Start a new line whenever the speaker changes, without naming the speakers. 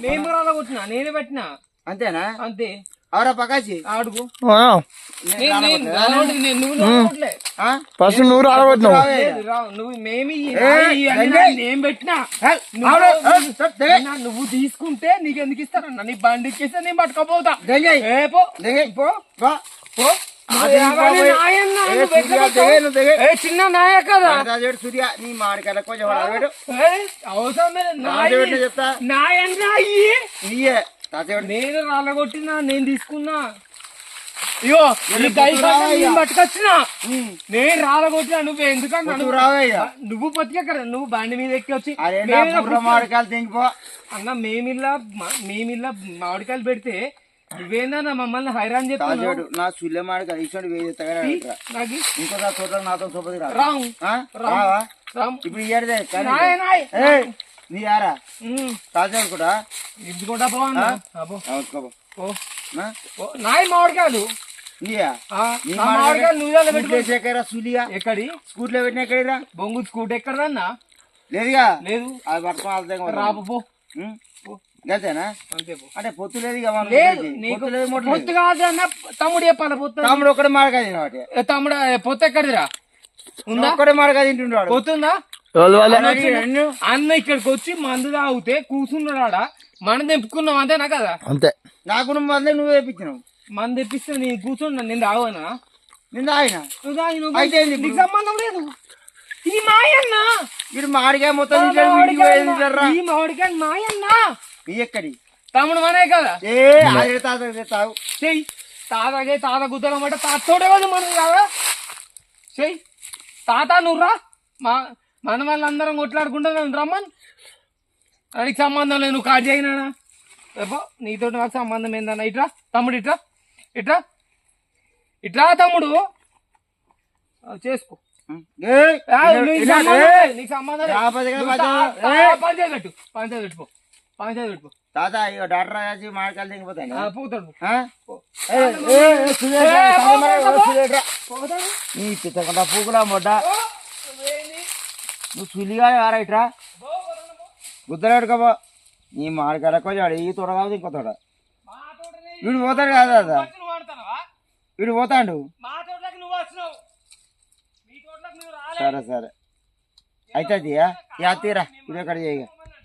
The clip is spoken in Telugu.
నేను రాళ్ళ కొట్టినా, నేనే పెట్టినా. అంతేనా? అంతే. అవరా పకాచి అడుగు.
ఫస్ట్ నువ్వు రాలగొట్టినావు.
నువ్వు తీసుకుంటే నీకు ఎందుకు ఇస్తానన్నా? నీ బండి ఎక్కిస్తే నేను పట్టుకోపోతా. చిన్న నాయ కదా సూర్య నీ మాడికాయ కొంచెం అవసరం నేను రాలగొట్టినా, నేను తీసుకున్నా. ఇగో పట్టుకొచ్చినా, నేను రాలగొట్టినా. నువ్వు ఎందుకన్నా నువ్వు పట్టుకెక్కడ? నువ్వు బండి మీద ఎక్కి వచ్చి మామిడికాయలు తెంగిపో అన్న. మేమిల్లా మామిడికాయలు పెడితే నువ్వేందన్నా మమ్మల్ని హైరాన్ చెప్తాడు. నా సుల్లె మామిడికాయలు ఇంకో తోట నాతో సోపది రావు. ఇప్పుడు ఇయ్యదే నీ యారా తాజా కూడా ఇంచుకుంటా పోవన్నా. నాయి మామిడికాయలు ఎక్కడి స్కూట్లో పెట్టిన ఎక్కడిరా? బొంగు స్కూట్ ఎక్కడదన్నా? లేదుగా. లేదు అది పట్టుకో రాబో గతేనా? అంతే. అంటే పొత్తు లేదు. పొత్తు కాదన్నా తమ్ముడు చెప్పాలి. పొత్తు తమ్ముడు ఒక్కడే మాడకాయ తినవాటి. తమ్ముడు పొత్తు ఎక్కడిదిరా? ఉందా? ఒక్కడే మాడకాయ తింటుండవాడు. పొత్తుందా? అన్న ఇక్కడికి వచ్చి మందు తాగితే కూర్చున్నాడా? మనం తెంపుకున్నాం అంతేనా కదా? అంతే. నాకు మందే నువ్వు తెప్పించినావు. మంది తెప్పిస్తే నేను కూర్చున్నా. నేను తాగనా? నేను తాగినా. నువ్వు తాగిన అయితే నీకు సంబంధం లేదు. ఇది మాయన్న. ఇది మామిడికాయ మొత్తం ఈ మామిడికాయ మాయన్న. ఎక్కడి తమ్ముడు మనే కదా? తాగు చెయ్యి. తాతగే తాత గుద్దలమాట తాతోడే కదా మనం కదా. చెయ్యి తాత నువ్వురా. మన వాళ్ళందరం కొట్లాడుకుంటా రమ్మన్. నీకు సంబంధం లేదు. నువ్వు కాట్ చేయనా? నీతో నాకు సంబంధం ఏందన్నా? ఇట్రా తమ్ముడు, ఇట్రా ఇట్రా ఇట్లా తమ్ముడు చేసుకో. నీకు సంబంధం పంచాయతీ పెట్టుకో. పంచాయతీ పెట్టుకో. తాత డాక్టర్ రాజు మాడకాయలు దిగిపోతాయి. పోతాడు నీ చిత్తకుండా పూకులా మొడ్డ. నువ్వు సులిగా ఆరైట్రా గుద్దలేడుకోబో. నీ మాడికాయ కొంచెం ఈ తోట కాదు ఇంకో తోట. వీడు పోతాడు కదా? వీడు పోతాడు. సరే సరే అవుతుంది. తీరా వీడియో కట్ చేయగా.